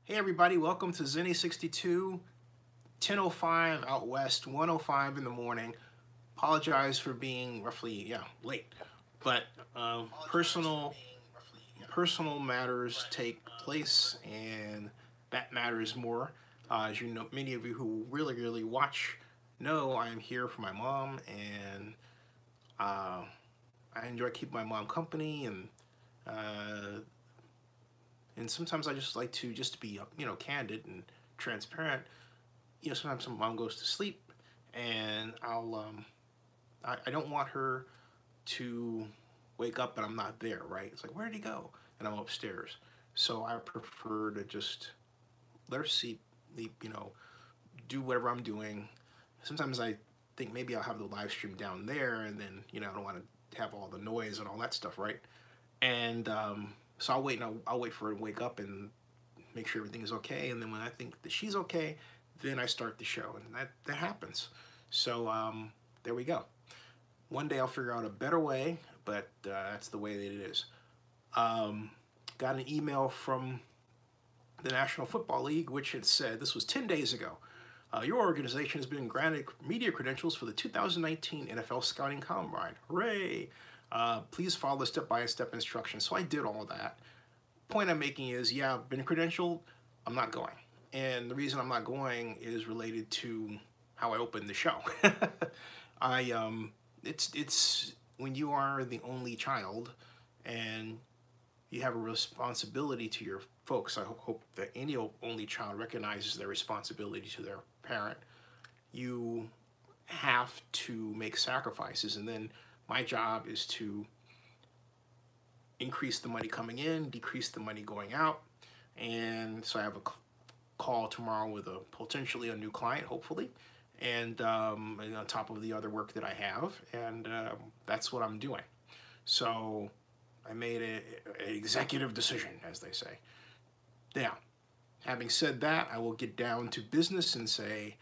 Hey everybody, welcome to Zenny 62, 10:05 out west, 1:05 in the morning. Apologize for being roughly, late. But personal matters take place, and that matters more. As you know, many of you who really watch know I am here for my mom, and I enjoy keeping my mom company, uh, and sometimes I just like to just be candid and transparent. Sometimes my mom goes to sleep, and I don't want her to wake up and I'm not there, right? It's like, where did he go? And I'm upstairs. So I prefer to just let her sleep, do whatever I'm doing. Sometimes I think maybe I'll have the live stream down there, and then I don't want to have all the noise and all that stuff, right? And so I'll wait, and I'll wait for her to wake up and make sure everything is okay. And then when I think that she's okay, then I start the show, and that happens. So there we go. One day I'll figure out a better way, but that's the way that it is. Got an email from the National Football League, which had said, this was 10 days ago, your organization has been granted media credentials for the 2019 NFL Scouting Combine. Hooray! Please follow the step-by-step instructions. So I did all of that. Point I'm making is, yeah, I've been credentialed, I'm not going. And the reason I'm not going is related to how I opened the show. It's when you are the only child and you have a responsibility to your folks. I hope that any only child recognizes their responsibility to their parent. You have to make sacrifices, and then my job is to increase the money coming in, decrease the money going out. And so I have a call tomorrow with potentially a new client, hopefully, and on top of the other work that I have, and that's what I'm doing. So I made an executive decision, as they say. Now, having said that, I will get down to business and say,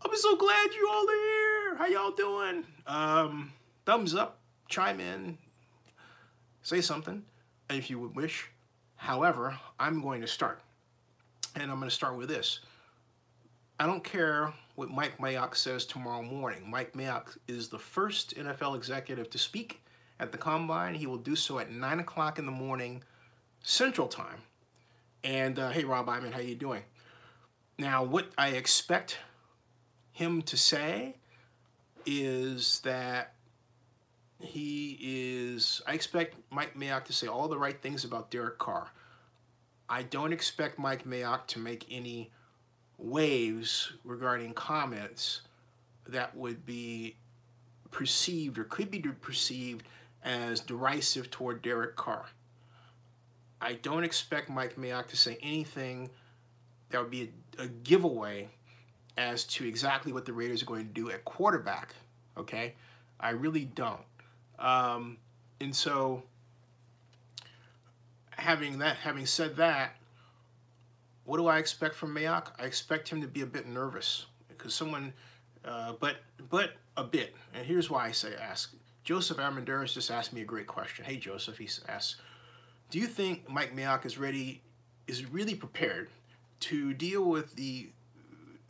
I'm so glad you all are here. How y'all doing? Thumbs up, chime in, say something if you would wish. However, I'm going to start. And I'm going to start with this. I don't care what Mike Mayock says tomorrow morning. Mike Mayock is the first NFL executive to speak at the Combine. He will do so at 9 o'clock in the morning Central Time. And hey, Rob Iman, how you doing? Now, what I expect him to say is that I expect Mike Mayock to say all the right things about Derek Carr. I don't expect Mike Mayock to make any waves regarding comments that would be perceived or could be perceived as derisive toward Derek Carr. I don't expect Mike Mayock to say anything that would be a giveaway as to exactly what the Raiders are going to do at quarterback, okay? I really don't. And so, having said that, what do I expect from Mayock? I expect him to be a bit nervous because but a bit. And here's why I ask. Joseph Armanduras just asked me a great question. Hey, Joseph, he asks, do you think Mike Mayock is really prepared to deal with the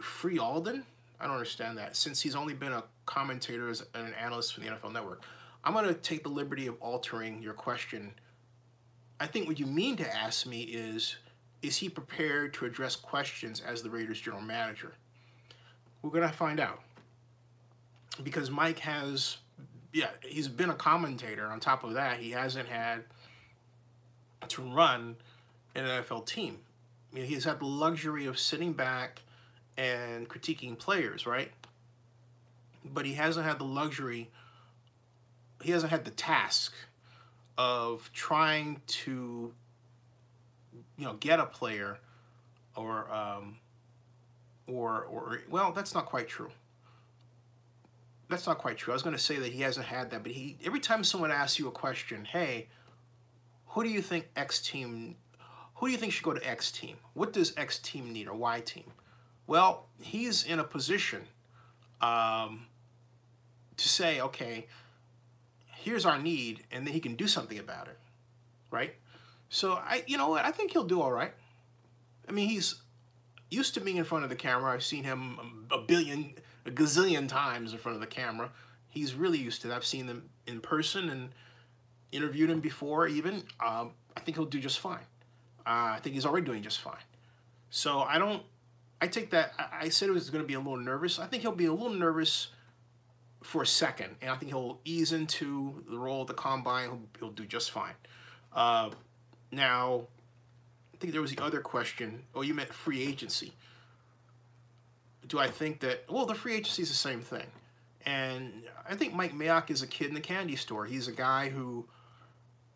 free Alden? I don't understand that, since he's only been a commentator and an analyst for the NFL Network. I'm going to take the liberty of altering your question. I think what you mean to ask me is he prepared to address questions as the Raiders general manager? We're going to find out. Because Mike he's been a commentator. On top of that, he hasn't had to run an NFL team. He's had the luxury of sitting back and critiquing players, right? But he hasn't had the task of trying to, get a player or well, that's not quite true. That's not quite true. I was going to say that he hasn't had that, but every time someone asks you a question, hey, who do you think should go to X team? What does X team need, or Y team? Well, he's in a position to say, okay, here's our need, and then he can do something about it, right? So you know what? I think he'll do all right. I mean, he's used to being in front of the camera. I've seen him a gazillion times in front of the camera. He's really used to that. I've seen him in person and interviewed him before even. I think he'll do just fine. I think he's already doing just fine. So I take that, I said it was going to be a little nervous. I think he'll be a little nervous for a second, and I think he'll ease into the role of the combine. He'll do just fine. Now, I think there was the other question. Oh, you meant free agency. Do I think that, well, the free agency is the same thing. And I think Mike Mayock is a kid in the candy store. He's a guy who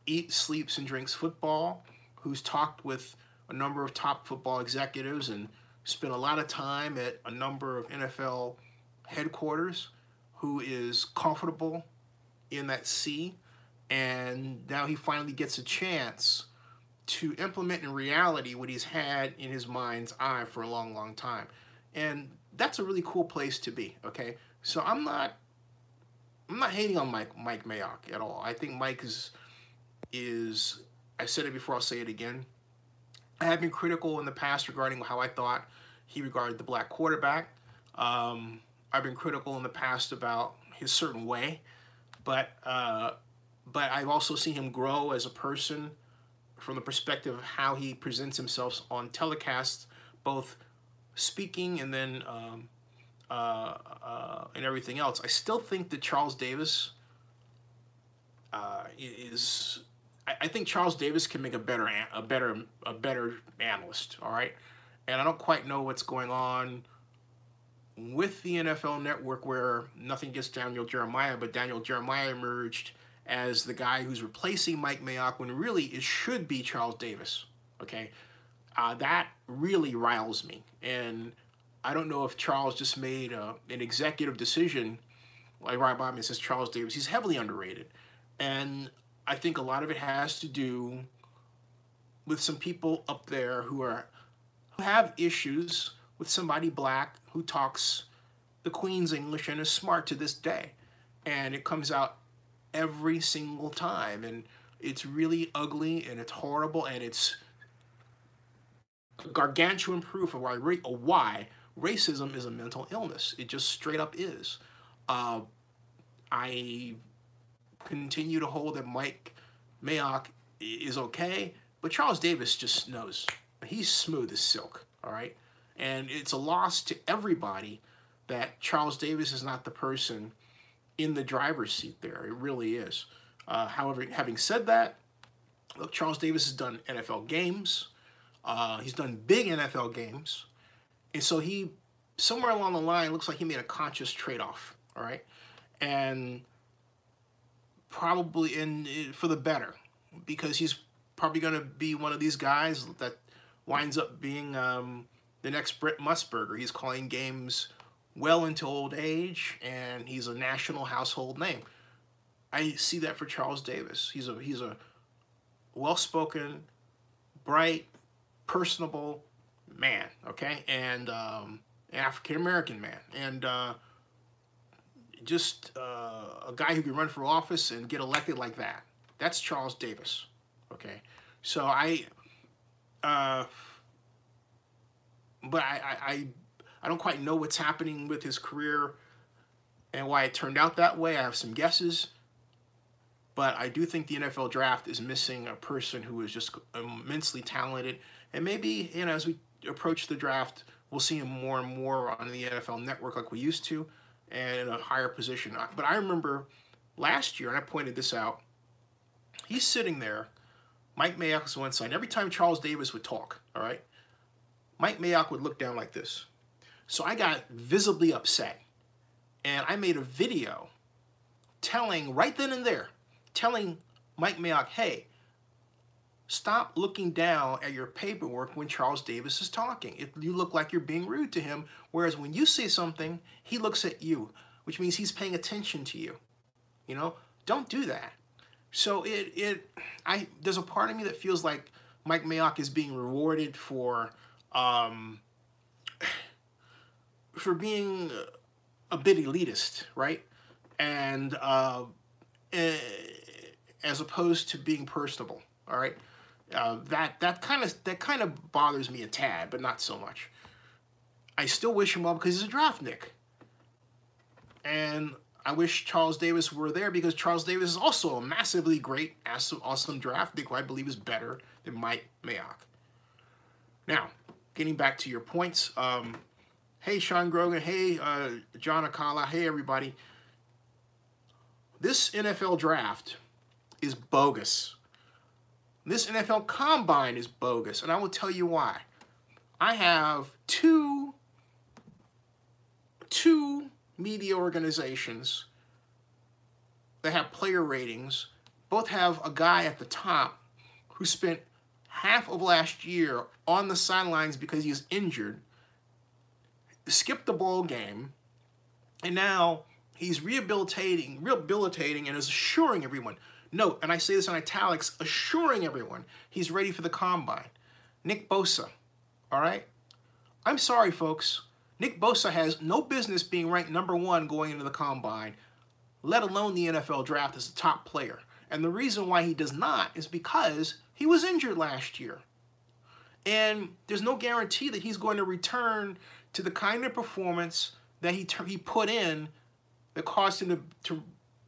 eats, sleeps, and drinks football, who's talked with a number of top football executives and spent a lot of time at a number of NFL headquarters, who is comfortable in that sea. And now he finally gets a chance to implement in reality what he's had in his mind's eye for a long, long time. And that's a really cool place to be, okay? So I'm not hating on Mike Mayock at all. I think Mike is I've said it before, I'll say it again. I have been critical in the past regarding how I thought he regarded the black quarterback. I've been critical in the past about his certain way, but I've also seen him grow as a person from the perspective of how he presents himself on telecasts, both speaking and then and everything else. I still think that Charles Davis is. I think Charles Davis can make a better analyst. All right, and I don't quite know what's going on with the NFL Network, where nothing against Daniel Jeremiah, but Daniel Jeremiah emerged as the guy who's replacing Mike Mayock when really it should be Charles Davis. Okay, that really riles me, and I don't know if Charles just made an executive decision, like Ryan Bobman says, Charles Davis. He's heavily underrated, and I think a lot of it has to do with some people up there who have issues with somebody black who talks the Queen's English and is smart to this day, and it comes out every single time, and it's really ugly and it's horrible, and it's gargantuan proof of why racism is a mental illness. It just straight up is. I continue to hold that Mike Mayock is okay, but Charles Davis just knows. He's smooth as silk, all right? And it's a loss to everybody that Charles Davis is not the person in the driver's seat there. It really is. However, having said that, look, Charles Davis has done NFL games. He's done big NFL games. And so he, somewhere along the line, looks like he made a conscious trade-off, all right? And probably for the better, because he's probably going to be one of these guys that winds up being the next Brett Musburger. He's calling games well into old age, and he's a national household name. I see that for Charles Davis. He's a well-spoken, bright, personable man, okay, and African-American man, and just a guy who can run for office and get elected like that. That's Charles Davis, okay? So I don't quite know what's happening with his career and why it turned out that way. I have some guesses, but I do think the NFL draft is missing a person who is just immensely talented, and maybe, you know, as we approach the draft, we'll see him more and more on the NFL Network like we used to, and in a higher position. But I remember last year, and I pointed this out, he's sitting there, Mike Mayock was on one side, and every time Charles Davis would talk, all right, Mike Mayock would look down like this. So I got visibly upset, and I made a video telling, right then and there, telling Mike Mayock, hey, stop looking down at your paperwork when Charles Davis is talking. You look like you're being rude to him, whereas when you say something, he looks at you, which means he's paying attention to you. You know, don't do that. So there's a part of me that feels like Mike Mayock is being rewarded for being a bit elitist, right? And as opposed to being personable, all right? That kind of bothers me a tad, but not so much. I still wish him well because he's a draftnik, and I wish Charles Davis were there because Charles Davis is also a massively great, awesome draftnik who I believe is better than Mike Mayock. Now, getting back to your points, hey Sean Grogan, hey John Akala, hey everybody. This NFL draft is bogus. This NFL combine is bogus, and I will tell you why. I have two media organizations that have player ratings. Both have a guy at the top who spent half of last year on the sidelines because he's injured, skipped the bowl game, and now he's rehabilitating and is assuring everyone. Note, and I say this in italics, assuring everyone he's ready for the combine. Nick Bosa, all right? I'm sorry, folks. Nick Bosa has no business being ranked #1 going into the combine, let alone the NFL draft as a top player. And the reason why he does not is because he was injured last year. And there's no guarantee that he's going to return to the kind of performance that he put in that caused him to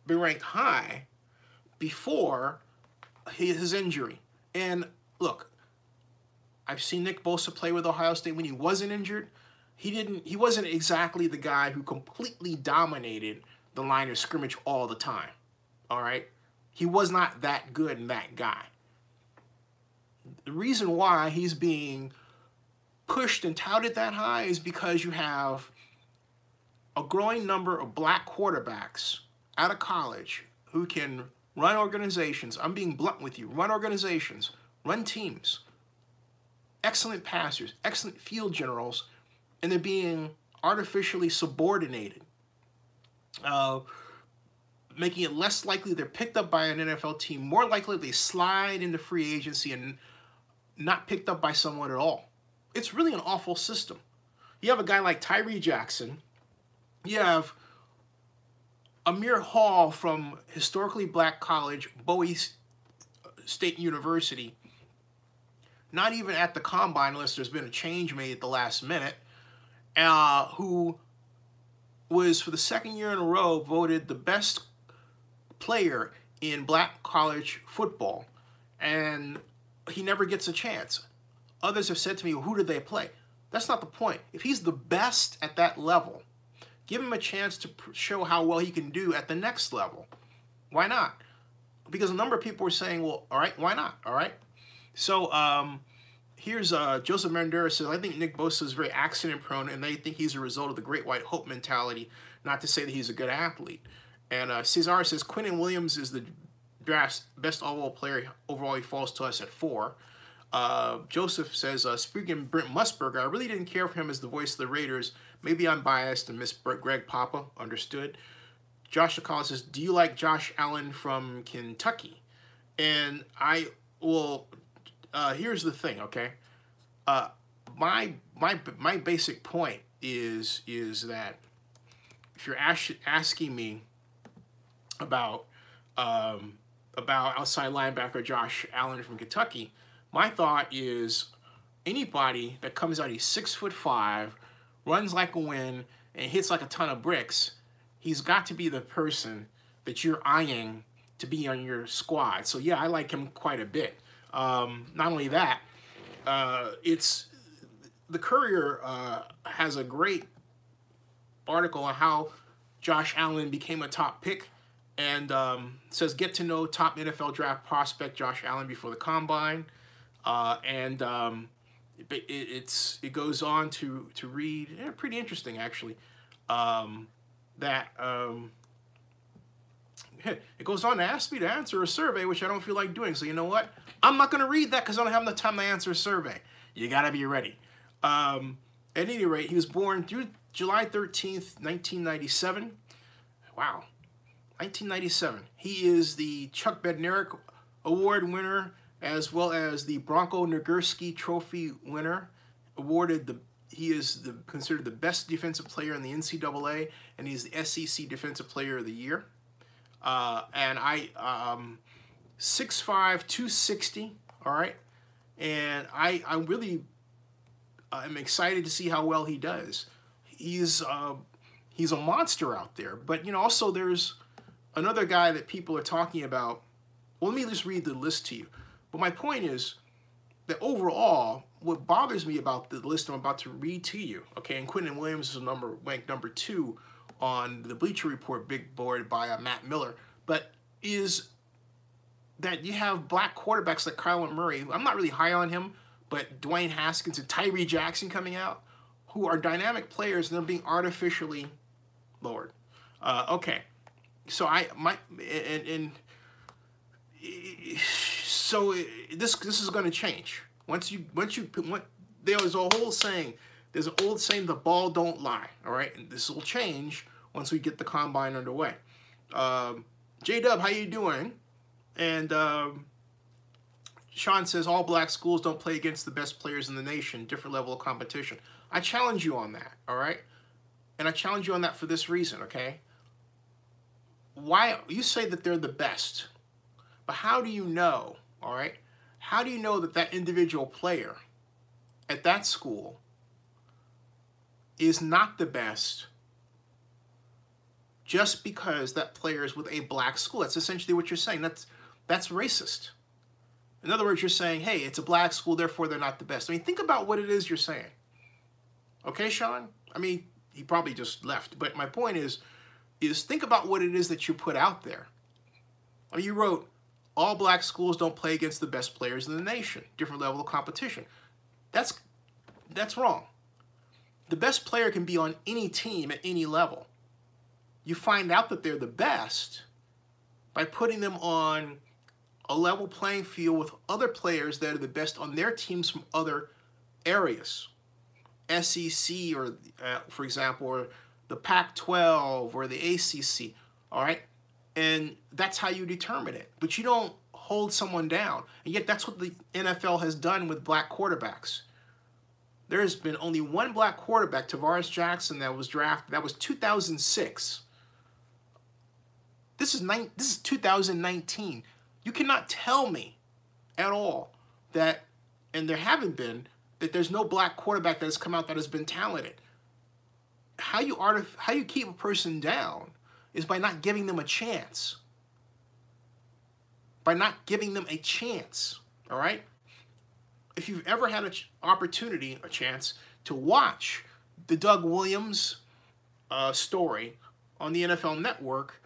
be ranked high before his injury. And look, I've seen Nick Bosa play with Ohio State when he wasn't injured. He wasn't exactly the guy who completely dominated the line of scrimmage all the time. All right? He was not that good and that guy. The reason why he's being pushed and touted that high is because you have a growing number of black quarterbacks out of college who can run organizations. I'm being blunt with you. Run organizations, run teams, excellent passers, excellent field generals, and they're being artificially subordinated, making it less likely they're picked up by an NFL team, more likely they slide into free agency and not picked up by someone at all. It's really an awful system. You have a guy like Tyree Jackson. You have Amir Hall from historically black college, Bowie State University, not even at the combine unless there's been a change made at the last minute, who was for the second year in a row voted the best player in black college football, and he never gets a chance. Others have said to me, well, who did they play? That's not the point. If he's the best at that level, give him a chance to show how well he can do at the next level. Why not? Because a number of people were saying, well, all right, why not? All right. So here's Joseph Mandera says, I think Nick Bosa is very accident prone, and they think he's a result of the great white hope mentality, not to say that he's a good athlete. And Cesar says, Quinnen Williams is the draft's best overall player. Overall, he falls to us at 4. Joseph says, speaking Brent Musburger, I really didn't care for him as the voice of the Raiders. Maybe I'm biased and miss Greg Papa. Understood. Josh Akala says, do you like Josh Allen from Kentucky? And I will, here's the thing, okay? My basic point is that if you're asking me about outside linebacker Josh Allen from Kentucky, my thought is anybody that comes out, he's 6'5", runs like a wind, and hits like a ton of bricks, he's got to be the person that you're eyeing to be on your squad. So yeah, I like him quite a bit. Not only that, it's the Courier has a great article on how Josh Allen became a top pick, and says get to know top NFL draft prospect Josh Allen before the combine. It goes on to read, pretty interesting actually, it goes on to ask me to answer a survey, which I don't feel like doing. So you know what? I'm not going to read that because I don't have enough time to answer a survey. You got to be ready. At any rate, he was born through July 13th, 1997. Wow. 1997. He is the Chuck Bednarik Award winner, as well as the Bronco Nagurski Trophy winner. He is considered the best defensive player in the NCAA, and he's the SEC Defensive Player of the Year. 6'5", 260, all right? And I really am excited to see how well he does. He's a monster out there. But, you know, also there's another guy that people are talking about. Well, let me just read the list to you. But my point is that overall, what bothers me about the list I'm about to read to you, okay, and Quentin Williams is ranked number 2 on the Bleacher Report big board by Matt Miller, but is that you have black quarterbacks like Kyler Murray. I'm not really high on him, but Dwayne Haskins and Tyree Jackson coming out, who are dynamic players, and they're being artificially lowered. Okay, so so this is going to change. There's a whole saying. There's an old saying: the ball don't lie. All right, and this will change once we get the combine underway. J-Dub, how you doing? And Sean says all black schools don't play against the best players in the nation. Different level of competition. I challenge you on that. All right, and I challenge you on that for this reason. Okay, why you say that they're the best, but how do you know? All right, how do you know that that individual player at that school is not the best just because that player is with a black school? That's essentially what you're saying. That's racist. In other words, you're saying, hey, it's a black school, therefore they're not the best. I mean, think about what it is you're saying. Okay, Sean? I mean, he probably just left. But my point is think about what it is that you put out there. I mean, you wrote, all black schools don't play against the best players in the nation. Different level of competition. That's wrong. The best player can be on any team at any level. You find out that they're the best by putting them on a level playing field with other players that are the best on their teams from other areas. SEC, or for example, or the Pac-12 or the ACC, all right? And that's how you determine it. But you don't hold someone down. And yet that's what the NFL has done with black quarterbacks. There has been only one black quarterback, Tavares Jackson, that was drafted. That was 2006. This is 2019. You cannot tell me at all that, and there haven't been, that there's no black quarterback that has come out that has been talented. How you keep a person down is by not giving them a chance. By not giving them a chance, all right? If you've ever had an opportunity, a chance, to watch the Doug Williams story on the NFL Network,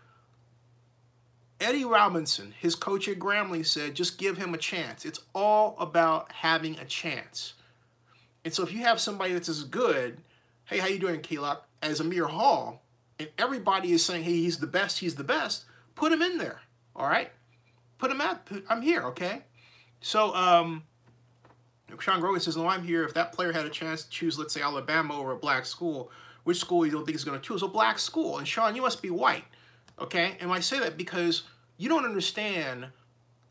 Eddie Robinson, his coach at Grambling, said, just give him a chance. It's all about having a chance. And so if you have somebody that's as good, hey, how you doing, Keelock, as Amir Hall, and everybody is saying, hey, he's the best, put him in there, all right? Put him out. I'm here, okay? So, Sean Grogan says, no, I'm here. If that player had a chance to choose, let's say, Alabama over a black school, which school you don't think is going to choose? A black school. And Sean, you must be white, okay? And I say that because you don't understand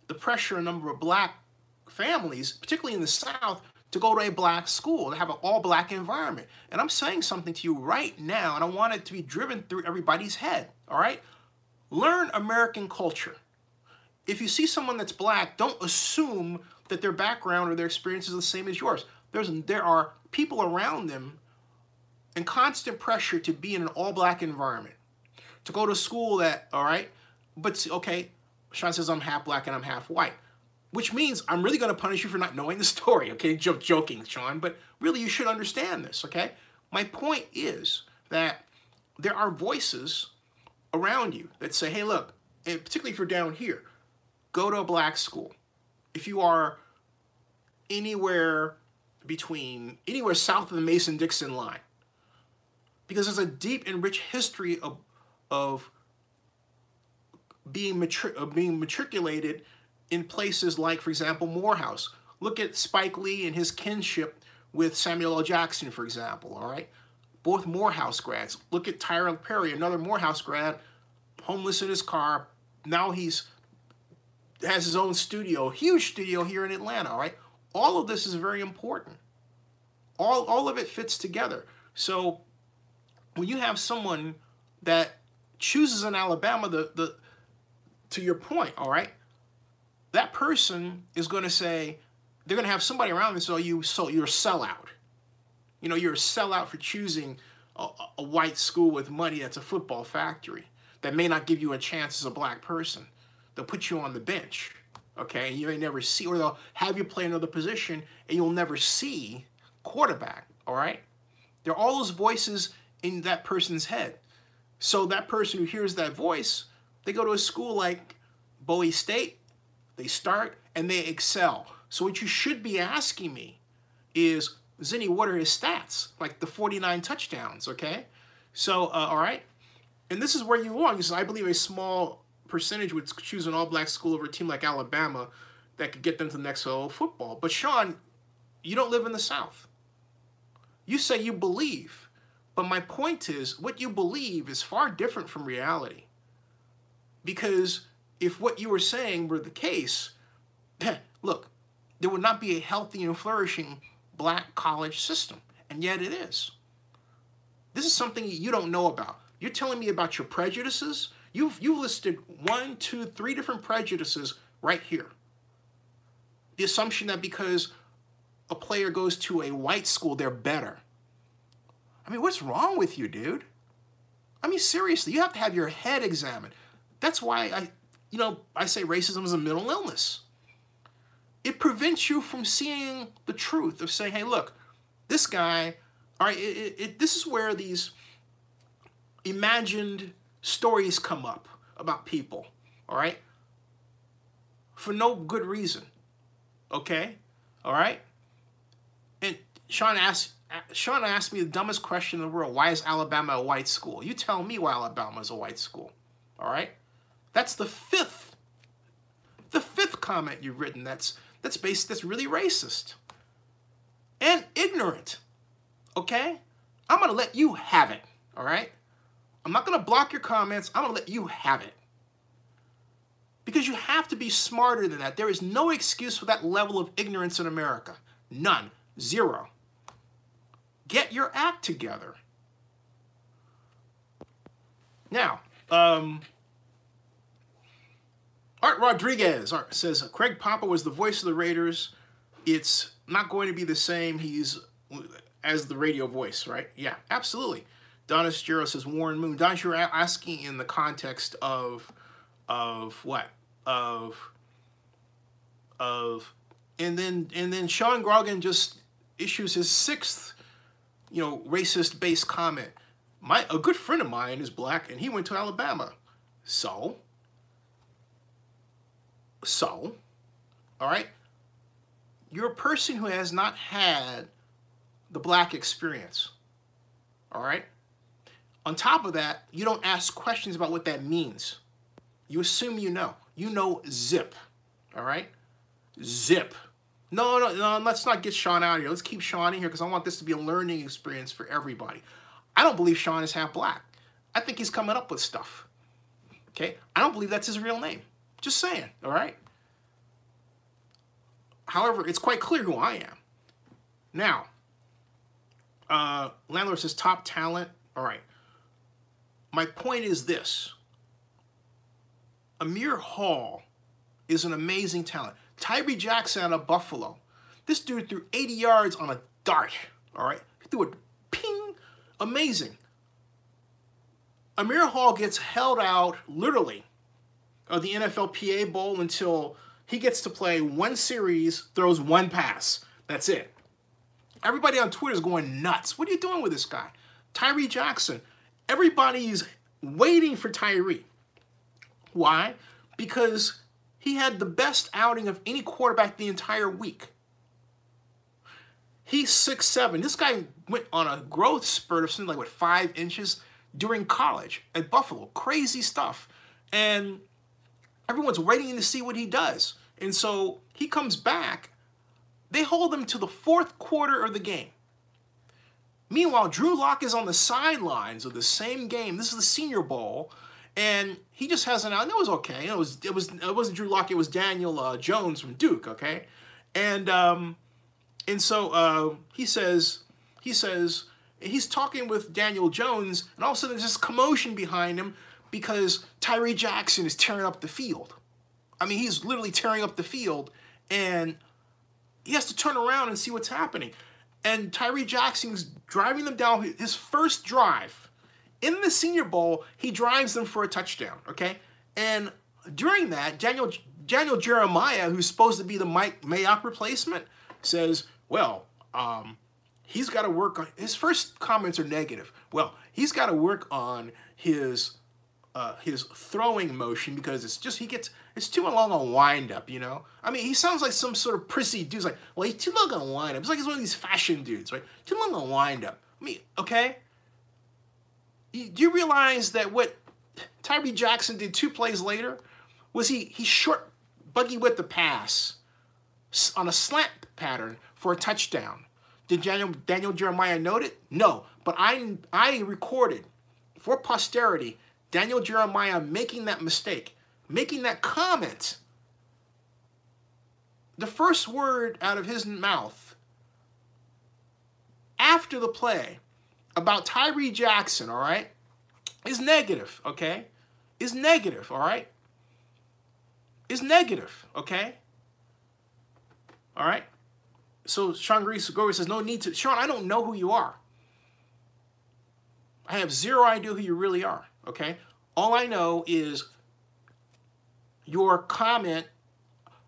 the pressure a number of black families, particularly in the South, to go to a black school, to have an all-black environment. And I'm saying something to you right now, and I want it to be driven through everybody's head, all right? Learn American culture. If you see someone that's black, don't assume that their background or their experience is the same as yours. There are people around them in constant pressure to be in an all-black environment, to go to school that, all right, but, okay, Sean says I'm half black and I'm half white, which means I'm really going to punish you for not knowing the story, okay? Joking, Sean, but really you should understand this, okay? My point is that there are voices around you that say, hey, look, and particularly if you're down here, go to a black school. If you are anywhere south of the Mason-Dixon line, because there's a deep and rich history of being matriculated in places like, for example, Morehouse. Look at Spike Lee and his kinship with Samuel L. Jackson, for example, all right? Both Morehouse grads. Look at Tyrell Perry, another Morehouse grad, homeless in his car. Now has his own studio, huge studio here in Atlanta, all right? All of this is very important. All of it fits together. So when you have someone that chooses in Alabama, to your point, all right, that person is going to say, they're going to have somebody around them, so you're a sellout. You know, you're a sellout for choosing a white school with money that's a football factory that may not give you a chance as a black person. They'll put you on the bench, okay? And you may never see, or they'll have you play another position and you'll never see quarterback, all right? There are all those voices in that person's head. So that person who hears that voice, they go to a school like Bowie State, they start and they excel. So what you should be asking me is, Zinni, what are his stats? Like the 49 touchdowns, okay? So, all right. And this is where you want, because I believe a small percentage would choose an all-black school over a team like Alabama that could get them to the next level of football. But Sean, you don't live in the South. You say you believe, but my point is, what you believe is far different from reality. Because if what you were saying were the case, look, there would not be a healthy and flourishing black college system, and yet it is. This is something you don't know about. You're telling me about your prejudices. You've listed 1, 2, 3 different prejudices right here. The assumption that because a player goes to a white school, they're better. I mean, what's wrong with you, dude? I mean, seriously, you have to have your head examined. That's why I say racism is a mental illness. It prevents you from seeing the truth of saying, hey, look, this guy, all right, this is where these imagined stories come up about people, all right, for no good reason, okay, all right? And Sean asked me the dumbest question in the world, why is Alabama a white school? You tell me why Alabama is a white school, all right? That's the fifth comment you've written that's really racist and ignorant, okay? I'm going to let you have it, all right? I'm not going to block your comments. I'm going to let you have it. Because you have to be smarter than that. There is no excuse for that level of ignorance in America. None. Zero. Get your act together. Now, Art Rodriguez says, Craig Papa was the voice of the Raiders. It's not going to be the same as the radio voice, right? Yeah, absolutely. Donis Jero says Warren Moon. Donis, you're asking in the context of what? And then Sean Grogan just issues his 6th, racist-based comment. A good friend of mine is black, and he went to Alabama. So, all right? You're a person who has not had the black experience, all right? On top of that, you don't ask questions about what that means. You assume you know. You know zip, all right? Zip. No, let's not get Sean out of here. Let's keep Sean in here because I want this to be a learning experience for everybody. I don't believe Sean is half black. I think he's coming up with stuff, okay? I don't believe that's his real name. Just saying, all right? However, it's quite clear who I am. Now, Landlord says top talent. All right. My point is this. Amir Hall is an amazing talent. Tyree Jackson out of Buffalo. This dude threw 80 yards on a dart. All right. He threw it ping. Amazing. Amir Hall gets held out, literally, of the NFLPA Bowl until he gets to play 1 series, throws 1 pass. That's it. Everybody on Twitter is going nuts. What are you doing with this guy? Tyree Jackson. Everybody's waiting for Tyree. Why? Because he had the best outing of any quarterback the entire week. He's 6'7". This guy went on a growth spurt of something like, 5 inches during college at Buffalo. Crazy stuff. And everyone's waiting to see what he does. And so he comes back. They hold him to the 4th quarter of the game. Meanwhile, Drew Lock is on the sidelines of the same game. This is the Senior Bowl. And he just has an out. And it was okay. It wasn't Drew Lock. It was Daniel Jones from Duke, okay? And so he says, he's talking with Daniel Jones, and all of a sudden there's this commotion behind him because Tyree Jackson is tearing up the field. I mean, he's literally tearing up the field, and he has to turn around and see what's happening. And Tyree Jackson's driving them down. His first drive in the Senior Bowl, he drives them for a touchdown, okay? And during that, Daniel Jeremiah, who's supposed to be the Mike Mayock replacement, says, well, he's got to work on, his first comments are negative. Well, he's got to work on his throwing motion because it's too long a wind-up, you know? I mean, he sounds like some sort of prissy dude. He's like, well, he's too long a wind-up. It's like he's one of these fashion dudes, right? Too long a wind-up. I mean, okay? Do you realize that what Tyree Jackson did 2 plays later was he short buggy whipped the pass on a slant pattern for a touchdown? Did Daniel Jeremiah note it? No, but I recorded for posterity Daniel Jeremiah making that mistake, making that comment. The first word out of his mouth after the play about Tyree Jackson, all right, is negative, okay? Is negative, all right? Is negative, okay? All right? So Sean Gregory says, no need to. Sean, I don't know who you are. I have zero idea who you really are, okay? All I know is your comment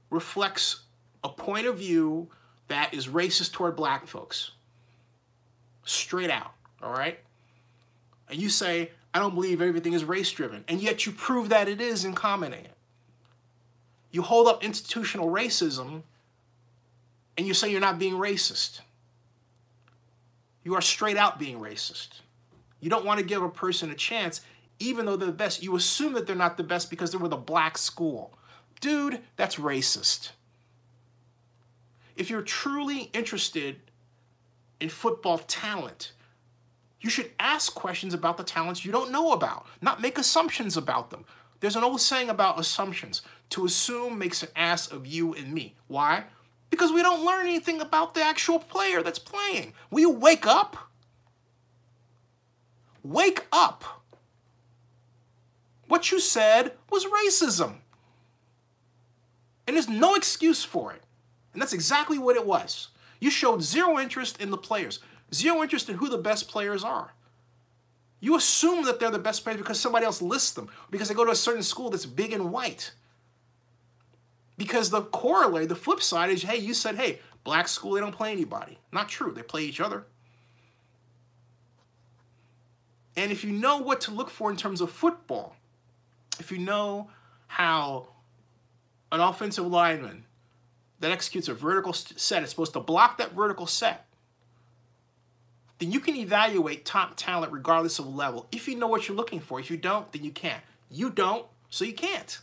reflects a point of view that is racist toward black folks. Straight out, all right? And you say, I don't believe everything is race-driven, and yet you prove that it is in commenting it. You hold up institutional racism, and you say you're not being racist. You are straight out being racist. You don't want to give a person a chance, even though they're the best. You assume that they're not the best because they were the black school. Dude, that's racist. If you're truly interested in football talent, you should ask questions about the talents you don't know about, not make assumptions about them. There's an old saying about assumptions. To assume makes an ass of you and me. Why? Because we don't learn anything about the actual player that's playing. Will you wake up? Wake up. What you said was racism. And there's no excuse for it. And that's exactly what it was. You showed zero interest in the players. Zero interest in who the best players are. You assume that they're the best players because somebody else lists them, because they go to a certain school that's big and white. Because the corollary, the flip side is, hey, you said, hey, black school, they don't play anybody. Not true. They play each other. And if you know what to look for in terms of football, if you know how an offensive lineman that executes a vertical set is supposed to block that vertical set, then you can evaluate top talent regardless of level. If you know what you're looking for. If you don't, then you can't. You don't, so you can't.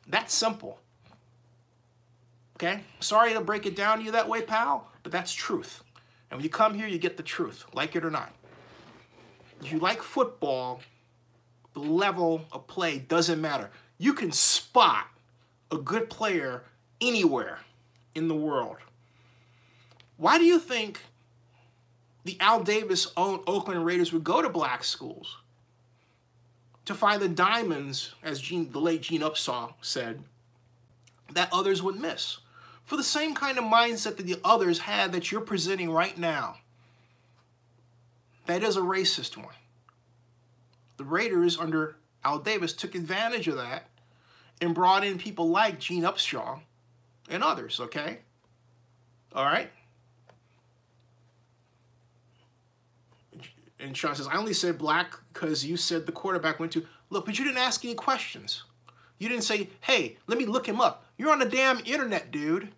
That's simple. Okay? Sorry to break it down to you that way, pal, but that's truth. And when you come here, you get the truth, like it or not. If you like football, the level of play doesn't matter. You can spot a good player anywhere in the world. Why do you think the Al Davis-owned Oakland Raiders would go to black schools? To find the diamonds, as the late Gene Upshaw said, that others would miss. For the same kind of mindset that the others had that you're presenting right now. That is a racist one. The Raiders under Al Davis took advantage of that and brought in people like Gene Upshaw and others, okay? All right? And Sean says, I only said black because you said the quarterback went to... Look, but you didn't ask any questions. You didn't say, hey, let me look him up. You're on the damn internet, dude.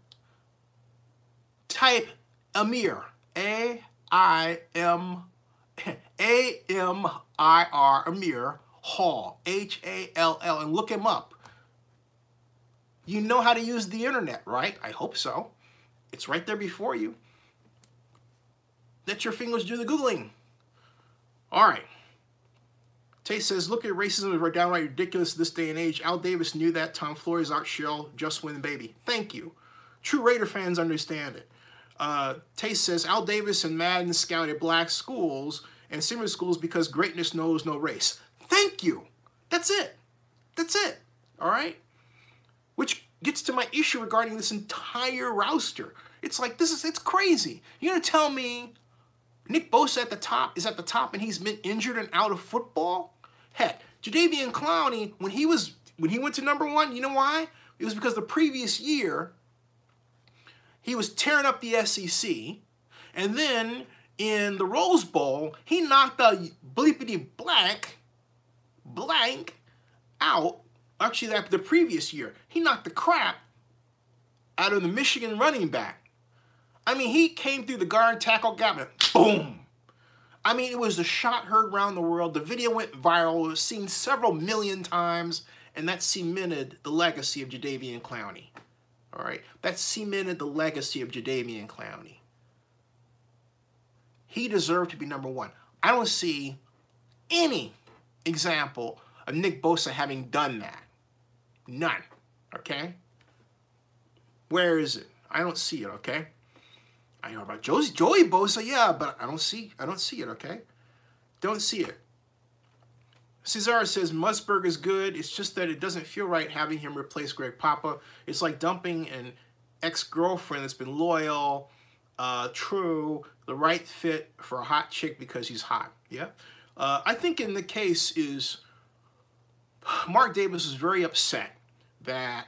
Type Amir. A-I-M-I-R, Amir Hall, H-A-L-L, and look him up. You know how to use the internet, right? I hope so. It's right there before you. Let your fingers do the Googling. All right. Tay says, look at racism is downright ridiculous this day and age. Al Davis knew that. Tom Flores out shell. Just win, baby. Thank you. True Raider fans understand it. Tay says, Al Davis and Madden scouted black schools and similar schools because greatness knows no race. Thank you. That's it. That's it. All right? Which gets to my issue regarding this entire roster. It's like, it's crazy. You're going to tell me Nick Bosa is at the top and he's been injured and out of football? Heck, Jadeveon Clowney, when he went to #1, you know why? It was because the previous year, he was tearing up the SEC, and then in the Rose Bowl, he knocked the bleepity blank out. Actually, the previous year, he knocked the crap out of the Michigan running back. I mean, he came through the guard tackle gap and boom. I mean, it was a shot heard around the world. The video went viral. It was seen several million times, and that cemented the legacy of Jadeveon Clowney. All right? That cemented the legacy of Jadeveon Clowney. He deserved to be #1. I don't see any example of Nick Bosa having done that. None. Okay? Where is it? I don't see it, okay? I know about Joey Bosa, yeah, but I don't see it, okay? Don't see it. Cesar says Musburg is good. It's just that it doesn't feel right having him replace Greg Papa. It's like dumping an ex-girlfriend that's been loyal, true, the right fit for a hot chick because he's hot. Yeah. I think in the case is Mark Davis is very upset that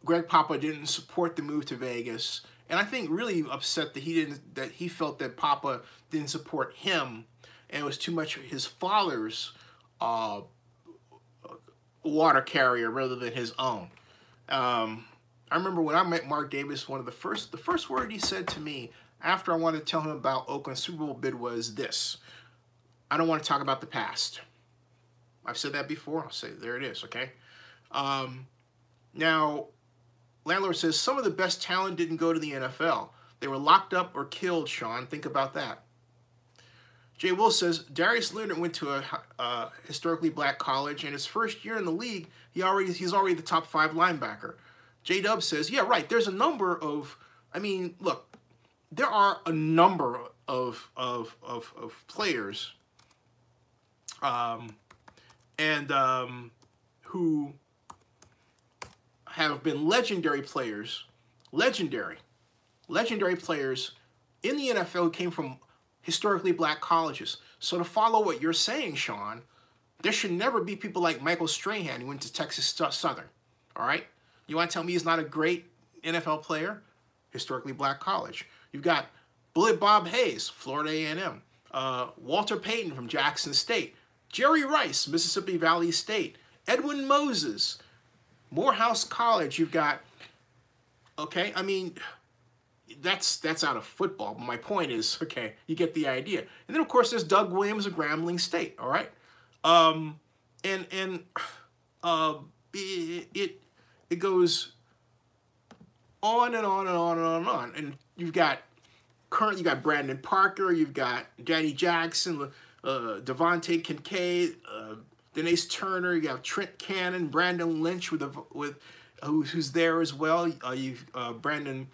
Greg Papa didn't support the move to Vegas, and I think really upset that he felt that Papa didn't support him, and it was too much his father's water carrier rather than his own. I remember when I met Mark Davis, the first word he said to me after I wanted to tell him about Oakland's Super Bowl bid was this: I don't want to talk about the past. I've said that before. I'll say, there it is, okay? Now, Landlord says, some of the best talent didn't go to the NFL. They were locked up or killed, Sean. Think about that. Jay Will says, Darius Leonard went to a historically black college, and his first year in the league, he's already the top 5 linebacker. J-Dub says, yeah, right, there's a number of, I mean, look, there are a number of players who have been legendary players in the NFL who came from historically black colleges. So to follow what you're saying, Sean, there should never be people like Michael Strahan who went to Texas Southern, all right? You want to tell me he's not a great NFL player? Historically black college. You've got Bullet Bob Hayes, Florida A&M. Walter Payton from Jackson State. Jerry Rice, Mississippi Valley State. Edwin Moses, Morehouse College. You've got, okay, I mean, that's out of football. But my point is, okay, you get the idea. And then, of course, there's Doug Williams of Grambling State, all right? It goes on and on and on and on and on. And you've got Brandon Parker, you've got Danny Jackson, Devontae Kincaid, Denise Turner, you have Trent Cannon, Brandon Lynch who's there as well. Brandon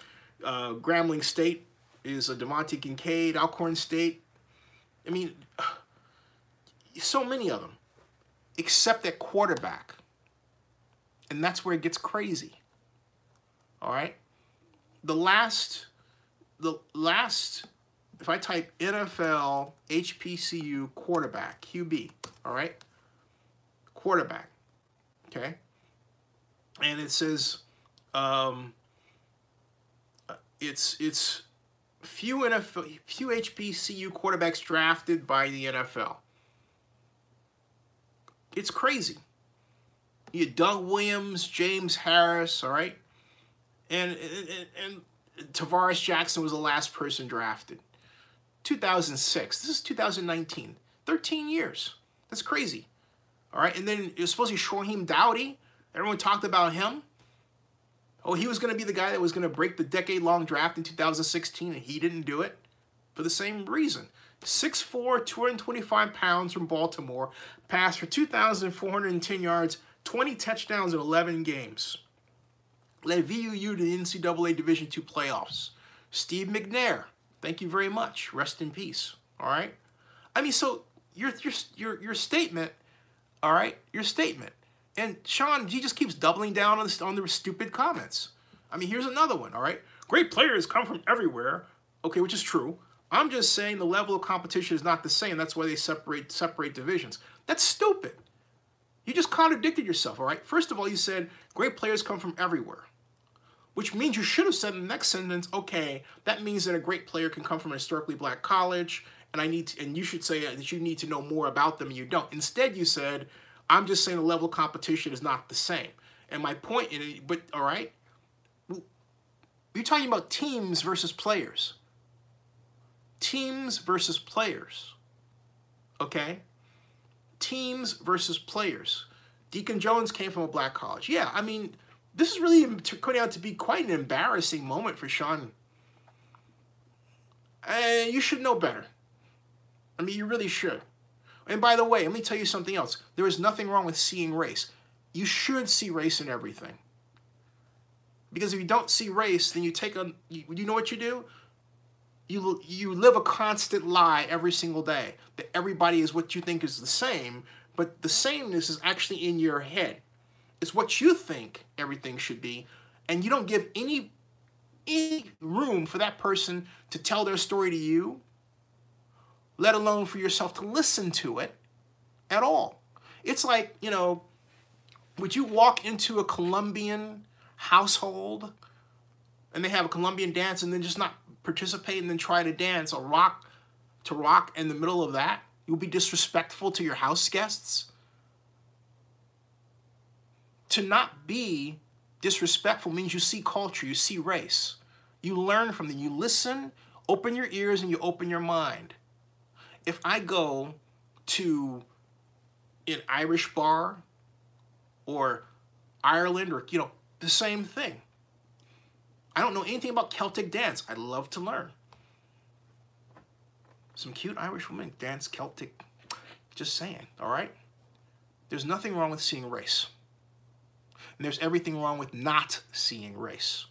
Grambling State is Devontae Kincaid, Alcorn State. I mean, so many of them, except at quarterback. And that's where it gets crazy. All right? The last, if I type NFL HBCU quarterback, QB, all right? Quarterback, okay? And it says, it's few HBCU quarterbacks drafted by the NFL. It's crazy. You had Doug Williams, James Harris, all right? And Tavares Jackson was the last person drafted. 2006. This is 2019. 13 years. That's crazy. All right? And then it was supposed to be Shoheim Dowdy. Everyone talked about him. Oh, he was going to be the guy that was going to break the decade-long draft in 2016, and he didn't do it for the same reason. 6'4", 225 pounds from Baltimore, passed for 2,410 yards, 20 touchdowns in 11 games. Led VUU to the NCAA Division II playoffs. Steve McNair, thank you very much. Rest in peace. All right. I mean, so your statement, all right, your statement And Sean, he just keeps doubling down on the stupid comments. I mean, here's another one, all right? Great players come from everywhere. Okay, which is true. I'm just saying the level of competition is not the same. That's why they separate divisions. That's stupid. You just contradicted yourself, all right? First of all, you said great players come from everywhere, which means you should have said in the next sentence, okay, that means that a great player can come from a historically black college, and you should say that you need to know more about them, and you don't. Instead, you said, I'm just saying the level of competition is not the same. And my point, all right, you're talking about teams versus players. Teams versus players, okay? Teams versus players. Deacon Jones came from a black college. Yeah, I mean, this is really turning out to be quite an embarrassing moment for Sean. You should know better. I mean, you really should. And by the way, let me tell you something else. There is nothing wrong with seeing race. You should see race in everything. Because if you don't see race, then you know what you do? You live a constant lie every single day. That everybody is what you think is the same, but the sameness is actually in your head. It's what you think everything should be, and you don't give any room for that person to tell their story to you, let alone for yourself to listen to it at all. It's like, you know, would you walk into a Colombian household and they have a Colombian dance and then just not participate and then try to dance or rock in the middle of that? You'll be disrespectful to your house guests? To not be disrespectful means you see culture, you see race. You learn from them, you listen, open your ears, and you open your mind. If I go to an Irish bar or Ireland or, you know, the same thing. I don't know anything about Celtic dance. I'd love to learn. Some cute Irish women dance Celtic. Just saying, all right? There's nothing wrong with seeing race. And there's everything wrong with not seeing race.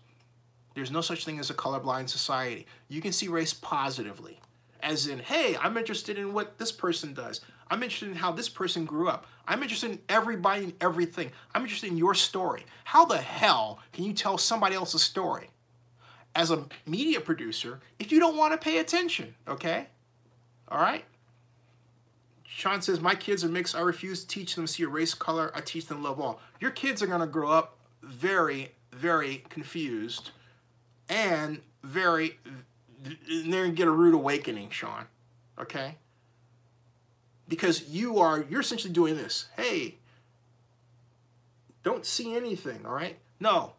There's no such thing as a colorblind society. You can see race positively. As in, hey, I'm interested in what this person does. I'm interested in how this person grew up. I'm interested in everybody and everything. I'm interested in your story. How the hell can you tell somebody else's story as a media producer if you don't want to pay attention, okay? All right? Sean says, my kids are mixed. I refuse to teach them to see a race, color. I teach them love all. Your kids are going to grow up very, very confused and they're going to get a rude awakening, Sean, okay? Because you're essentially doing this. Hey, don't see anything, all right? No.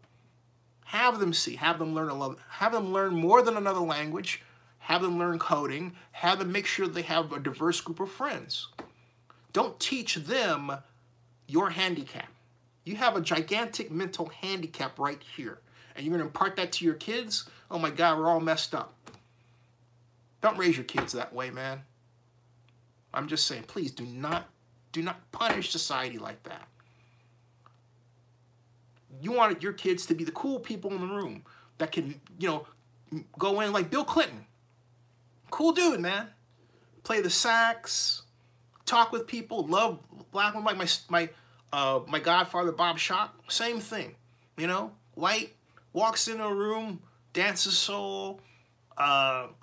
Have them see. Have them learn more than another language. Have them learn coding. Have them make sure they have a diverse group of friends. Don't teach them your handicap. You have a gigantic mental handicap right here. And you're going to impart that to your kids? Oh my God, we're all messed up. Don't raise your kids that way, man. I'm just saying, please do not punish society like that. You want your kids to be the cool people in the room that can, you know, go in like Bill Clinton. Cool dude, man. Play the sax, talk with people, love black women, like my godfather Bob Schock. Same thing, you know. White, walks in a room, dances soul,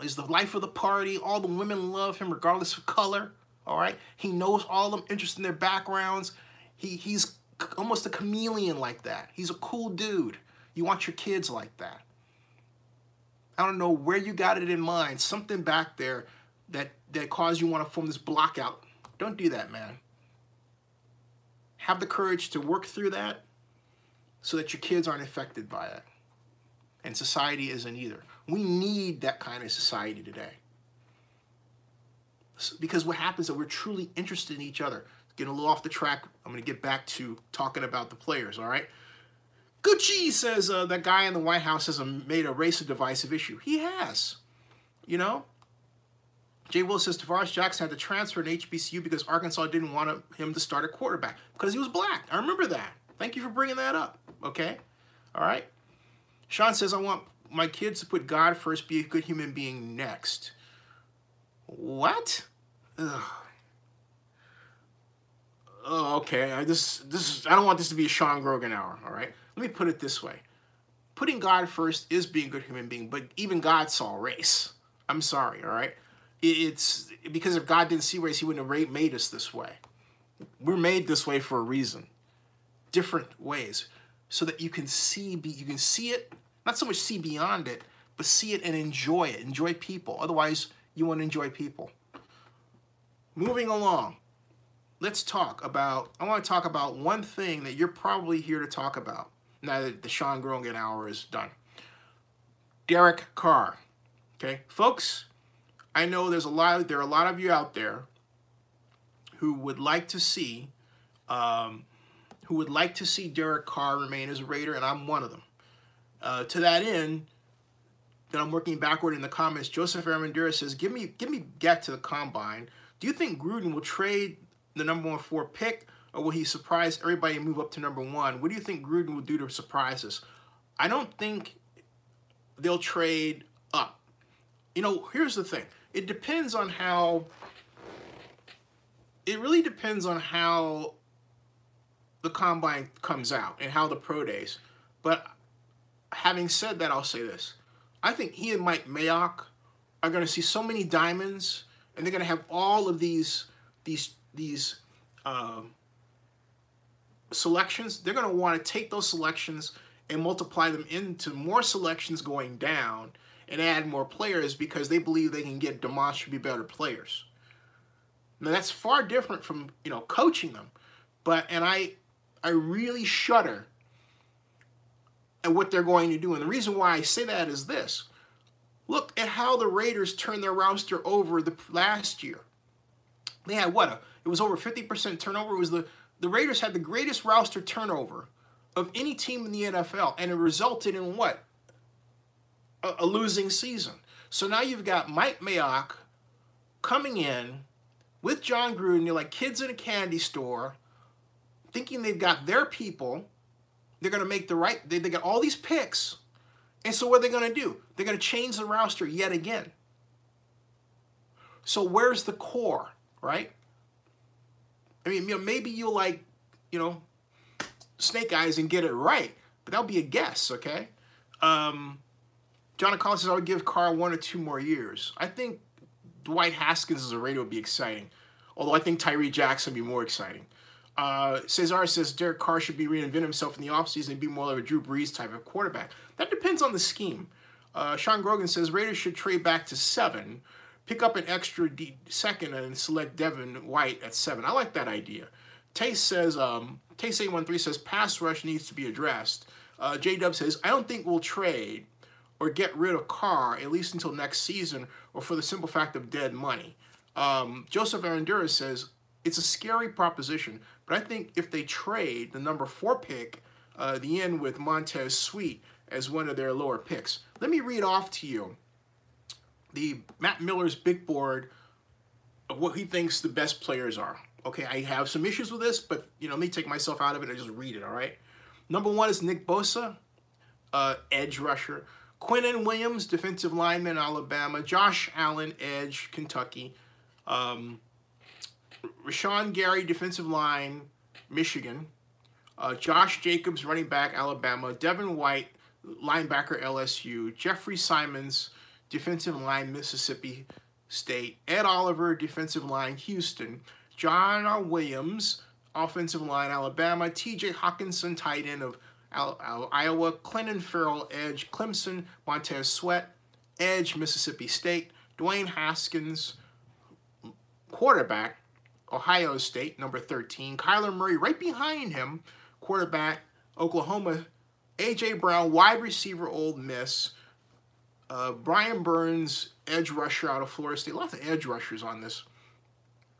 is the life of the party. All the women love him regardless of color. All right, he knows all of them, interested in their backgrounds. He's almost a chameleon like that. He's a cool dude. You want your kids like that. I don't know where you got it in mind. Something back there that caused you want to form this block out. Don't do that, man. Have the courage to work through that so that your kids aren't affected by it. And society isn't either. We need that kind of society today. Because what happens is that we're truly interested in each other. Getting a little off the track, I'm going to get back to talking about the players, all right? Gucci says that guy in the White House has made a race a divisive issue. He has, you know? Jay Will says Tavares Jackson had to transfer to HBCU because Arkansas didn't want him to start at quarterback because he was black. I remember that. Thank you for bringing that up, okay? All right? Sean says, I want my kids to put God first, be a good human being next. What? Ugh. oh, okay, I don't want this to be a Sean Grogan hour, all right? Let me put it this way. Putting God first is being a good human being, but even God saw race. I'm sorry, all right? It's because if God didn't see race, he wouldn't have made us this way. We're made this way for a reason. Different ways. So that you can see it, not so much see beyond it, but see it and enjoy it. Enjoy people. Otherwise, you won't enjoy people. Moving along. I want to talk about one thing that you're probably here to talk about now that the Sean Grogan hour is done. Derek Carr. Okay, folks, I know there are a lot of you out there who would like to see Derek Carr remain as a Raider, and I'm one of them. To that end, then I'm working backward in the comments. Joseph Armendura says, "Give me get to the combine. Do you think Gruden will trade the number 4 pick, or will he surprise everybody and move up to number 1? What do you think Gruden will do to surprise us?" I don't think they'll trade up. You know, here's the thing. It really depends on how the combine comes out and how the pro days. But having said that, I'll say this. I think he and Mike Mayock are going to see so many diamonds, and they're going to have all of these selections. They're going to want to take those selections and multiply them into more selections going down and add more players because they believe they can get demonstrably better players. Now that's far different from, you know, coaching them. And I really shudder at what they're going to do. And the reason why I say that is this. Look at how the Raiders turned their roster over the last year. They had it was over 50% turnover. It was the Raiders had the greatest roster turnover of any team in the NFL, and it resulted in what? A losing season. So now you've got Mike Mayock coming in with John Gruden. You're like kids in a candy store, thinking they've got their people. They're going to make the right. They got all these picks, and so what are they going to do? They're going to change the roster yet again. So where's the core, right? I mean, you know, maybe you'll like, you know, snake eyes and get it right, but that'll be a guess, okay? John Collins says, I would give Carr 1 or 2 more years. I think Dwight Haskins as a Raider would be exciting, although I think Tyree Jackson would be more exciting. Cesar says Derek Carr should reinvent himself in the offseason and be more like a Drew Brees type of quarterback. That depends on the scheme. Sean Grogan says Raiders should trade back to 7, pick up an extra second, and select Devin White at 7. I like that idea. Tace says, Tace813 says pass rush needs to be addressed. J-Dub says, I don't think we'll trade or get rid of Carr, at least until next season, or for the simple fact of dead money. Joseph Arendura says, it's a scary proposition, but I think if they trade the number 4 pick, the end with Montez Sweet as one of their lower picks. Let me read off to you the Matt Miller's big board of what he thinks the best players are. Okay, I have some issues with this, but you know, let me take myself out of it and just read it, all right? Number 1 is Nick Bosa, edge rusher. Quinnen Williams, defensive lineman, Alabama. Josh Allen, edge, Kentucky. Rashawn Gary, defensive line, Michigan. Josh Jacobs, running back, Alabama. Devin White, linebacker, LSU. Jeffrey Simons, defensive line, Mississippi State. Ed Oliver, defensive line, Houston. John Williams, offensive line, Alabama. T.J. Hawkinson, tight end of Iowa. Clinton Farrell, edge, Clemson. Montez Sweat, edge, Mississippi State. Dwayne Haskins, quarterback, Ohio State, number 13. Kyler Murray right behind him, quarterback, Oklahoma. A.J. Brown, wide receiver, Ole Miss. Brian Burns, edge rusher out of Florida State. Lots of edge rushers on this.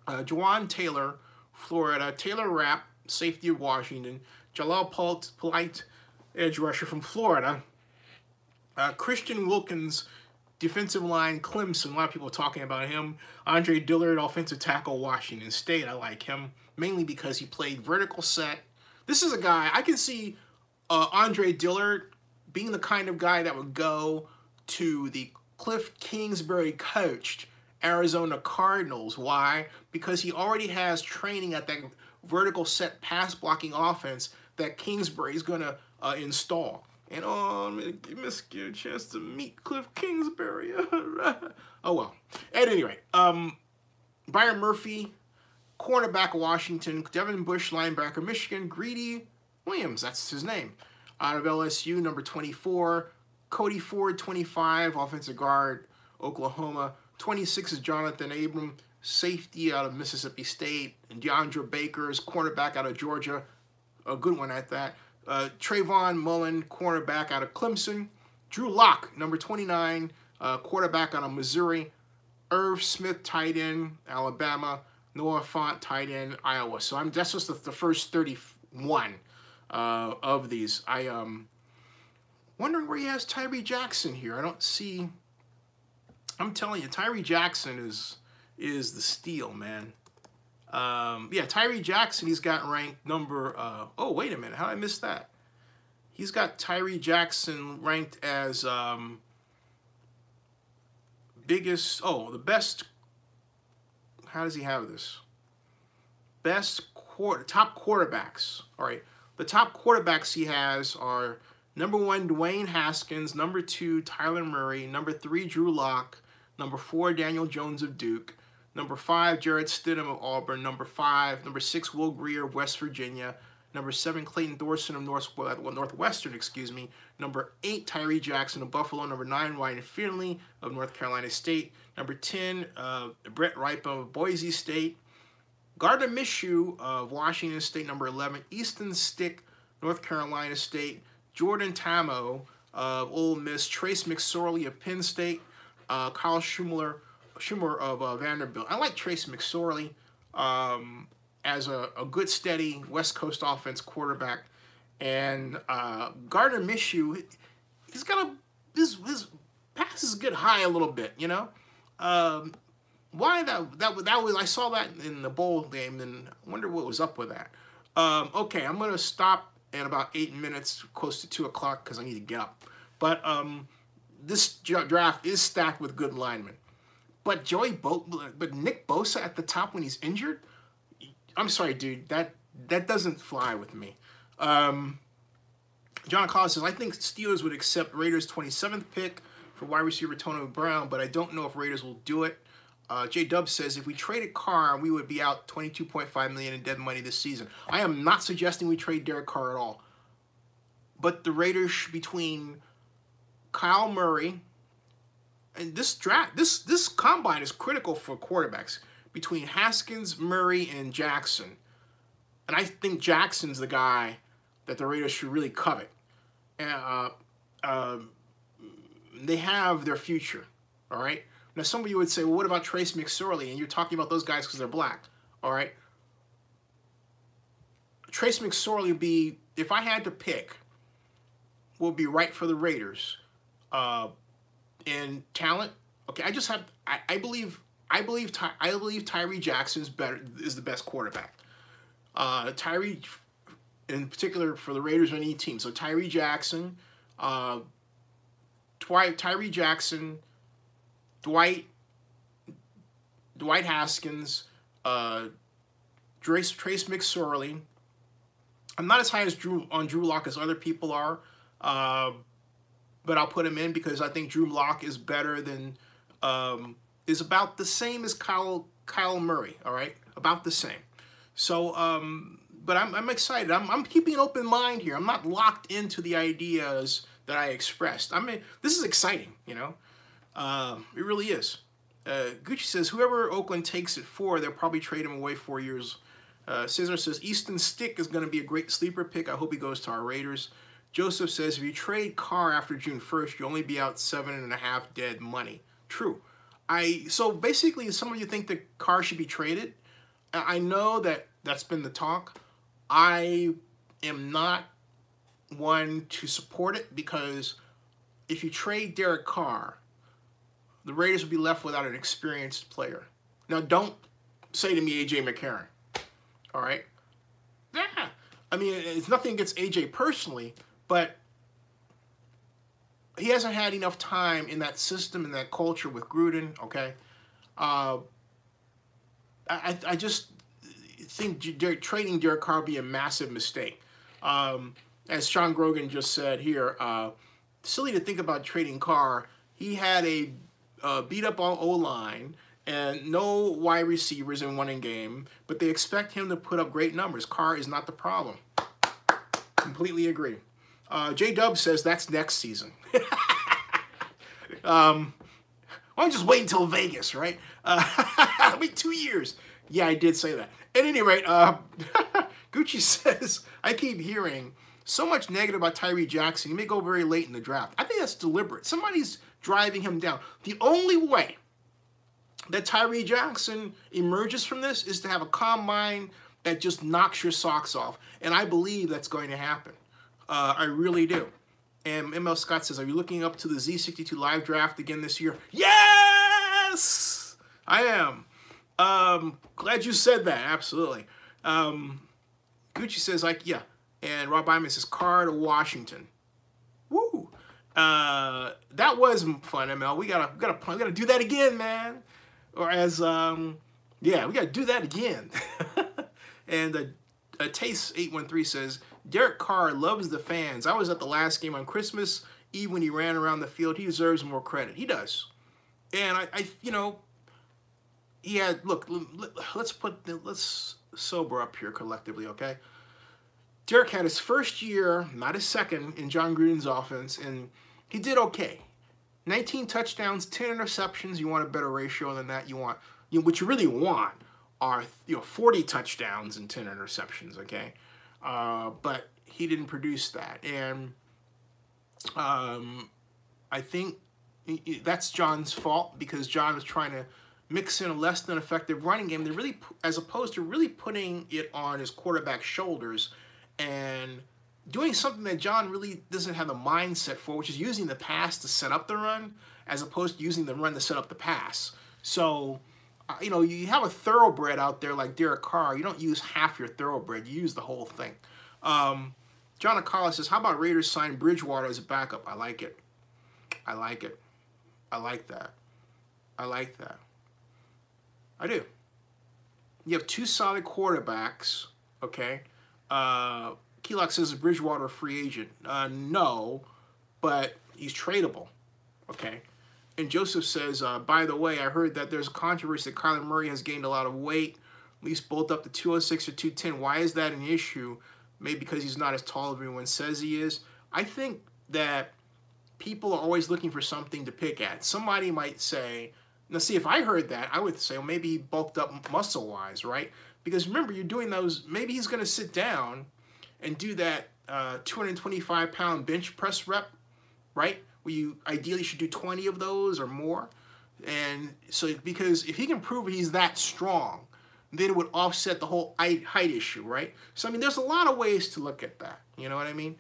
Juwan Taylor, Florida. Taylor Rapp, safety of Washington. Jalal Polite, edge rusher from Florida. Christian Wilkins, defensive line, Clemson. A lot of people are talking about him. Andre Dillard, offensive tackle, Washington State. I like him, mainly because he played vertical set. This is a guy, I can see Andre Dillard being the kind of guy that would go to the Cliff Kingsbury coached Arizona Cardinals. Why? Because he already has training at that vertical set pass blocking offense that Kingsbury is going to install. And you missed your chance to meet Cliff Kingsbury. Oh well. At any rate, Byron Murphy, cornerback Washington, Devin Bush, linebacker Michigan, Greedy Williams, that's his name, out of LSU, number 24, Cody Ford, 25, offensive guard, Oklahoma, 26 is Jonathan Abram, safety out of Mississippi State, and DeAndre Baker's cornerback out of Georgia, a good one at that. Trayvon Mullen, cornerback out of Clemson. Drew Lock, number 29, quarterback out of Missouri. Irv Smith, tight end, Alabama. Noah Fant, tight end, Iowa. So that's just the first 31 of these. I wondering where he has Tyree Jackson here. I don't see. I'm telling you, Tyree Jackson is the steal, man. Yeah, Tyree Jackson, he's got ranked number, oh, wait a minute, how did I miss that? He's got Tyree Jackson ranked as the best, how does he have this? Top quarterbacks, all right. The top quarterbacks he has are number 1, Dwayne Haskins, number 2, Tyler Murray, number 3, Drew Lock, number 4, Daniel Jones of Duke, number 5, Jarrett Stidham of Auburn. Number 6, Will Grier of West Virginia. Number 7, Clayton Thorson of Northwestern, excuse me. Number 8, Tyree Jackson of Buffalo. Number 9, Ryan Finley of North Carolina State. Number 10, Brett Ripa of Boise State. Gardner Minshew of Washington State. Number 11, Easton Stick, North Carolina State. Jordan Tamo of Ole Miss. Trace McSorley of Penn State. Kyle Schumer of Vanderbilt. I like Trace McSorley as a good, steady West Coast offense quarterback. And Gardner Minshew, he's got his passes get high a little bit, you know. Why that was, I saw that in the bowl game, and I wonder what was up with that. Okay, I'm gonna stop at about 8 minutes, close to 2 o'clock, because I need to get up. But this draft is stacked with good linemen. But Nick Bosa at the top when he's injured? I'm sorry, dude. That doesn't fly with me. John Collins says, I think Steelers would accept Raiders' 27th pick for wide receiver Tony Brown, but I don't know if Raiders will do it. J-Dub says, if we traded Carr, we would be out $22.5 million in dead money this season. I am not suggesting we trade Derek Carr at all. But the Raiders, between Kyle Murray, and this combine is critical for quarterbacks, between Haskins, Murray, and Jackson. And I think Jackson's the guy that the Raiders should really covet. And they have their future, all right? Now, some of you would say, well, what about Trace McSorley? And you're talking about those guys because they're black, all right? Trace McSorley would be, if I had to pick, will be right for the Raiders. In talent, okay, I believe Tyree Jackson is the best quarterback. Tyree, in particular, for the Raiders or any team. So Tyree Jackson, Tyree Jackson, Dwight Haskins, Trace McSorley. I'm not as high as Drew Lock as other people are, but I'll put him in because I think Drew Lock is better than, is about the same as Kyle Murray. All right, about the same. So, but I'm excited. I'm keeping an open mind here. I'm not locked into the ideas that I expressed. I mean, this is exciting, you know. It really is. Gucci says, whoever Oakland takes it for, they'll probably trade him away 4 years. Cesar says, Easton Stick is going to be a great sleeper pick. I hope he goes to our Raiders. Joseph says, if you trade Carr after June 1st, you'll only be out $7.5 dead money. True. So basically, some of you think that Carr should be traded. I know that that's been the talk. I am not one to support it because if you trade Derek Carr, the Raiders will be left without an experienced player. Now, don't say to me A.J. McCarron. All right? Yeah. I mean, it's nothing against A.J. personally, but he hasn't had enough time in that system, in that culture with Gruden, okay? I just, think trading Derek Carr would be a massive mistake. As Sean Grogan just said here, silly to think about trading Carr. He had a beat up on O-line and no wide receivers in one game, but they expect him to put up great numbers. Carr is not the problem. Completely agree. J-Dub says that's next season. Why don't you just wait until Vegas, right? Wait 2 years. Yeah, I did say that. At any rate, Gucci says, I keep hearing so much negative about Tyree Jackson. He may go very late in the draft. I think that's deliberate. Somebody's driving him down. The only way that Tyree Jackson emerges from this is to have a combine that just knocks your socks off. And I believe that's going to happen. I really do. And ML Scott says, are you looking up to the Z62 live draft again this year? Yes! I am. Glad you said that. Absolutely. Gucci says, like, yeah. And Rob Iman says, Carr to Washington. Woo! That was fun, ML. We gotta do that again, man. Or as, yeah, we gotta do that again. And Taste 813 says, Derek Carr loves the fans. I was at the last game on Christmas Eve when he ran around the field. He deserves more credit. He does. And I you know, he had, look, let's sober up here collectively, okay? Derek had his first year, not his second, in John Gruden's offense, and he did okay. 19 touchdowns, 10 interceptions. You want a better ratio than that. You want, what you really want are 40 touchdowns and 10 interceptions, okay? But he didn't produce that, and I think that's John's fault because John was trying to mix in a less than effective running game. They really, as opposed to really putting it on his quarterback's shoulders and doing something that John really doesn't have the mindset for, which is using the pass to set up the run, as opposed to using the run to set up the pass. So, you know, you have a thoroughbred out there like Derek Carr. You don't use half your thoroughbred. You use the whole thing. John Akala says, how about Raiders sign Bridgewater as a backup? I like it. I like it. I like that. I like that. I do. You have two solid quarterbacks, okay? Keelock says, is Bridgewater a free agent? No, but he's tradable, okay? And Joseph says, by the way, I heard that there's a controversy that Kyler Murray has gained a lot of weight, at least both up to 206 or 210. Why is that an issue? Maybe because he's not as tall as everyone says he is. I think that people are always looking for something to pick at. Somebody might say, now see, if I heard that, I would say, well, maybe he bulked up muscle-wise, right? Because remember, you're doing those, maybe he's going to sit down and do that 225-pound bench press rep, right? Where you ideally should do 20 of those or more. And so, because if he can prove he's that strong, then it would offset the whole height issue, right? So, I mean, there's a lot of ways to look at that. You know what I mean?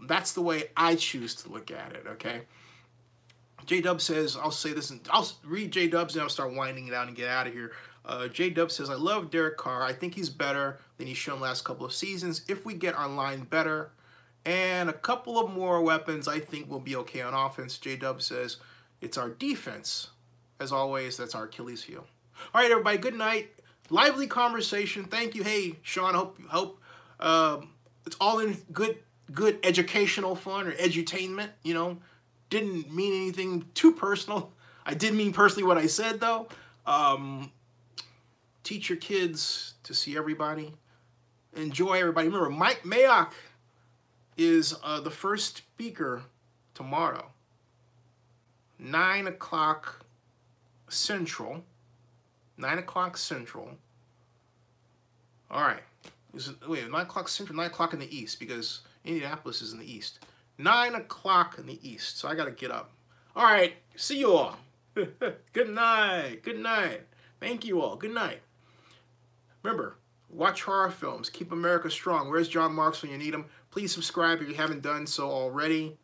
That's the way I choose to look at it, okay? J-Dub says, I'll say this, and I'll read J-Dub's and I'll start winding it out and get out of here. J-Dub says, I love Derek Carr. I think he's better than he's shown last couple of seasons. If we get our line better and a couple of more weapons, I think we'll be okay on offense. J-Dub says, it's our defense. As always, that's our Achilles heel. All right, everybody, good night. Lively conversation. Thank you. Hey, Sean, hope it's all in good educational fun or edutainment, you know. Didn't mean anything too personal. I did mean personally what I said, though. Teach your kids to see everybody. Enjoy everybody. Remember, Mike Mayock is the first speaker tomorrow. 9 o'clock Central. 9 o'clock Central. All right. Wait, 9 o'clock Central, 9 o'clock in the East, because Indianapolis is in the East. 9 o'clock in the East, so I got to get up. All right, see you all. Good night. Good night. Thank you all. Good night. Remember, watch horror films. Keep America strong. Where's John Marks when you need him? Please subscribe if you haven't done so already.